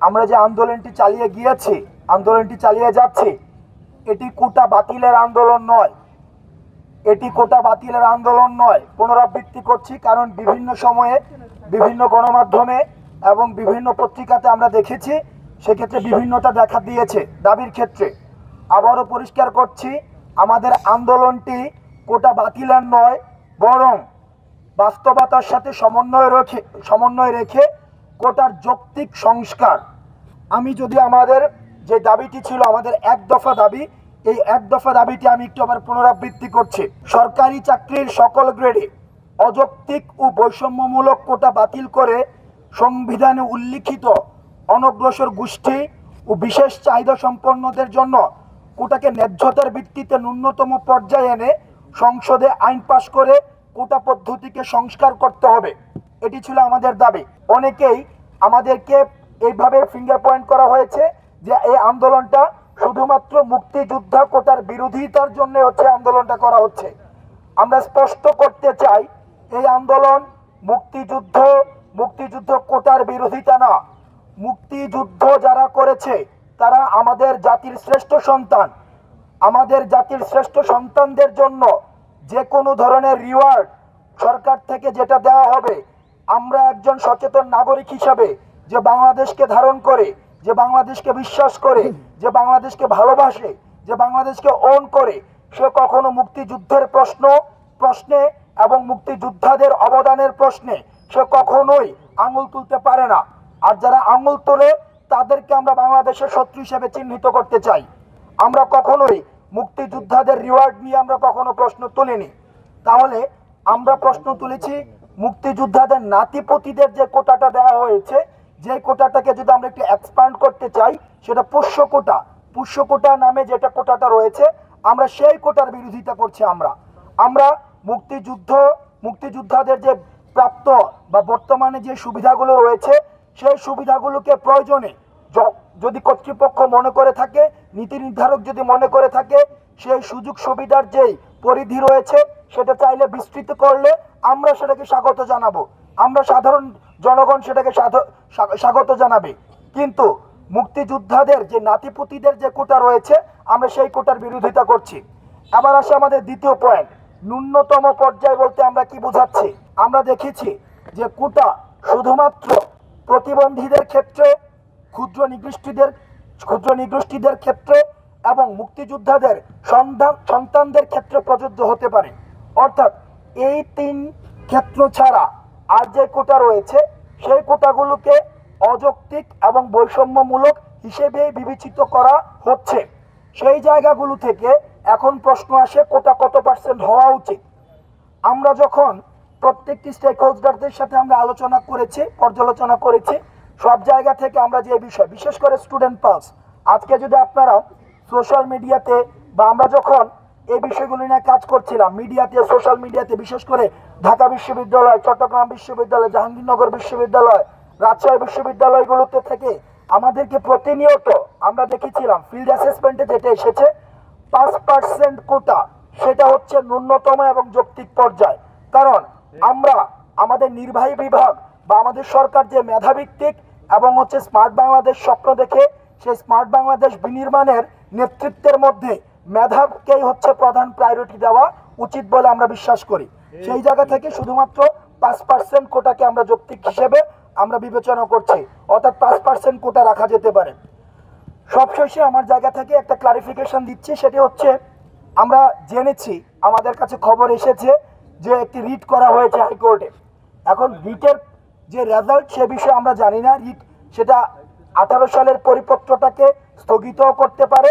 আমরা যে আন্দোলনটি চালিয়ে গিয়েছি, আন্দোলনটি চালিয়ে যাচ্ছি, এটি কোটা বাতিলের আন্দোলন নয়, এটি কোটা বাতিলের আন্দোলন নয়। পুনরাবৃত্তি করছি, কারণ বিভিন্ন সময়ে বিভিন্ন গণমাধ্যমে এবং বিভিন্ন পত্রিকাতে আমরা দেখেছি, সেক্ষেত্রে বিভিন্নতা দেখা দিয়েছে দাবির ক্ষেত্রে। আবারও পরিষ্কার করছি, আমাদের আন্দোলনটি কোটা বাতিলের নয়, বরং বাস্তবতার সাথে সমন্বয় রেখে কোটার যৌক্তিক সংস্কার। আমি যদি আমাদের যে দাবিটি ছিল, আমাদের এক দফা দাবি, এই এক দফা দাবিটি আমি একটু আবার পুনরাবৃত্তি করছি। সরকারি চাকরির সকল গ্রেডে অযৌক্তিক ও বৈষম্যমূলক কোটা বাতিল করে সংবিধানে উল্লিখিত অনগ্রসর গোষ্ঠী ও বিশেষ চাহিদা সম্পন্নদের জন্য কোটাকে ন্যায্যতার ভিত্তিতে ন্যূনতম পর্যায়ে এনে সংসদে আইন পাশ করে কোটা পদ্ধতিকে সংস্কার করতে হবে। এটি ছিল আমাদের দাবি। অনেকেই আমাদেরকে এইভাবে ফিঙ্গার পয়েন্ট করা হয়েছে যে এই আন্দোলনটা শুধুমাত্র মুক্তিযোদ্ধা কোটার বিরোধিতার জন্য আন্দোলনটা করা হচ্ছে। আমরা স্পষ্ট করতে চাই, এই আন্দোলন মুক্তিযুদ্ধ কোটার বিরোধিতা না। মুক্তিযুদ্ধ যারা করেছে তারা আমাদের জাতির শ্রেষ্ঠ সন্তান। আমাদের জাতির শ্রেষ্ঠ সন্তানদের জন্য যে কোনো ধরনের রিওয়ার্ড সরকার থেকে যেটা দেওয়া হবে, আমরা একজন সচেতন নাগরিক হিসাবে যে বাংলাদেশকে ধারণ করে, যে বাংলাদেশকে বিশ্বাস করে, যে বাংলাদেশকে ভালোবাসে, যে বাংলাদেশকে ওন করে, সে কখনো মুক্তিযুদ্ধের প্রশ্নে এবং মুক্তিযোদ্ধাদের অবদানের প্রশ্নে সে কখনোই আঙুল তুলতে পারে না। আর যারা আঙুল তোলে তাদেরকে আমরা বাংলাদেশের শত্রু হিসেবে চিহ্নিত করতে চাই। আমরা কখনোই মুক্তিযোদ্ধাদের রিওয়ার্ড নিয়ে আমরা কখনো প্রশ্ন তুলিনি। তাহলে আমরা প্রশ্ন তুলেছি মুক্তিযোদ্ধাদের নাতিপতিদের যে কোটাটা দেওয়া হয়েছে, যে কোটাটাকে যদি আমরা একটু এক্সপ্যান্ড করতে চাই, সেটা পুষ্য কোটা নামে যেটা কোটাটা রয়েছে, আমরা সেই কোটার বিরোধিতা করছি। আমরা মুক্তিযোদ্ধাদের যে প্রাপ্ত বা বর্তমানে যে সুবিধাগুলো রয়েছে, সেই সুবিধাগুলোকে প্রয়োজনে যদি কর্তৃপক্ষ মনে করে থাকে, নীতি নির্ধারক যদি মনে করে থাকে, সেই সুযোগ সুবিধার যেই পরিধি রয়েছে সেটা চাইলে বিস্তৃত করলে আমরা সেটাকে স্বাগত জানাবো, আমরা সাধারণ জনগণ সেটাকে স্বাগত জানাবে। কিন্তু মুক্তিযোদ্ধাদের যে নাতিপুতিদের যে কোটা রয়েছে, আমরা সেই কোটার বিরোধিতা করছি। আবার আসে আমাদের দ্বিতীয় পয়েন্ট, ন্যূনতম পর্যায় বলতে আমরা কি বোঝাচ্ছি। আমরা দেখেছি যে কোটা শুধুমাত্র প্রতিবন্ধীদের ক্ষেত্রে, ক্ষুদ্র নিগোষ্ঠীদের ক্ষেত্রে এবং মুক্তিযোদ্ধাদের সন্তানদের ক্ষেত্রে প্রযোজ্য হতে পারে। অর্থাৎ এই তিন ক্ষেত্র ছাড়া আর যে কোটা রয়েছে, সেই কোটাগুলোকে অযৌক্তিক এবং বৈষম্যমূলক হিসেবে বিবেচিত করা হচ্ছে। সেই জায়গাগুলো থেকে এখন প্রশ্ন আসে, কোটা কত % হওয়া উচিত। আমরা যখন প্রত্যেকটি স্টেক হোল্ডারদের সাথে আমরা আলোচনা করেছি, পর্যালোচনা করেছি, সব জায়গা থেকে আমরা যে বিষয়, বিশেষ করে স্টুডেন্ট পালস, আজকে যদি আপনারা সোশ্যাল মিডিয়াতে বা আমরা যখন এই বিষয়গুলো নিয়ে কাজ করছিলাম মিডিয়াতে, সোশ্যাল মিডিয়াতে, বিশেষ করে ঢাকা বিশ্ববিদ্যালয়, চট্টগ্রাম বিশ্ববিদ্যালয়, জাহাঙ্গীরনগর বিশ্ববিদ্যালয়, রাজশাহী বিশ্ববিদ্যালয়গুলোতে থেকে আমাদেরকে প্রতিনিয়ত আমরা দেখেছিলাম ফিল্ড অ্যাসেসমেন্টে যেটা এসেছে 5% কোটা, সেটা হচ্ছে ন্যূনতম এবং যৌক্তিক পর্যায়। কারণ আমরা আমাদের নির্বাহী বিভাগ বা আমাদের সরকার যে মেধাভিত্তিক এবং স্মার্ট বাংলাদেশ স্বপ্ন দেখে, সেই স্মার্ট বাংলাদেশ বিনির্মাণের নেতৃত্বের মধ্যে মেধাকেই প্রধান প্রায়োরিটি দেওয়া উচিত বলে আমরা বিশ্বাস করি। সেই জায়গা থেকে শুধুমাত্র 5% কোটাকে আমরা যৌক্তিক হিসেবে আমরা বিবেচনা করছি, অর্থাৎ 5% কোটা রাখা যেতে পারে। সবশেষে আমার জায়গা থেকে একটা ক্লারিফিকেশন দিচ্ছি, সেটি হচ্ছে আমরা জেনেছি, আমাদের কাছে খবর এসেছে যে একটি রিট করা হয়েছে হাইকোর্টে। এখন রিটের যে রেজাল্ট সে বিষয়ে আমরা জানি না। রিট সেটা 18 সালের পরিপত্রটাকে স্থগিত করতে পারে,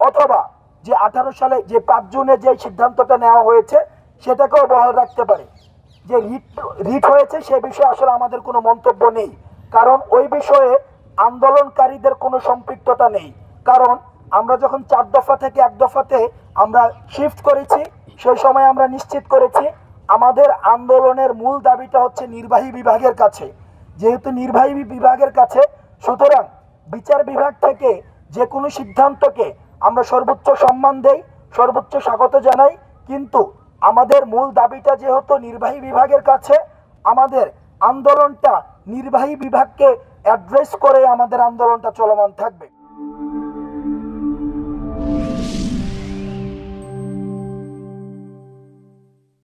অথবা যে 18 সালে যে 5 জুনে যে সিদ্ধান্তটা নেওয়া হয়েছে সেটাকেও বহাল রাখতে পারে। যে রিট হয়েছে সে বিষয়ে আসলে আমাদের কোনো মন্তব্য নেই, কারণ ওই বিষয়ে আন্দোলনকারীদের কোনো সম্পৃক্ততা নেই। কারণ আমরা যখন 4 দফা থেকে 1 দফাতে আমরা শিফট করেছি, সেই সময় আমরা নিশ্চিত করেছি আমাদের আন্দোলনের মূল দাবিটা হচ্ছে নির্বাহী বিভাগের কাছে। যেহেতু নির্বাহী বিভাগের কাছে, সুতরাং বিচার বিভাগ থেকে যে কোনো সিদ্ধান্তকে আমরা সর্বোচ্চ সম্মান দেই, সর্বোচ্চ স্বাগত জানাই। কিন্তু আমাদের মূল দাবিটা যেহেতু নির্বাহী বিভাগের কাছে, আমাদের আন্দোলনটা নির্বাহী বিভাগকে অ্যাড্রেস করে আমাদের আন্দোলনটা চলমান থাকবে।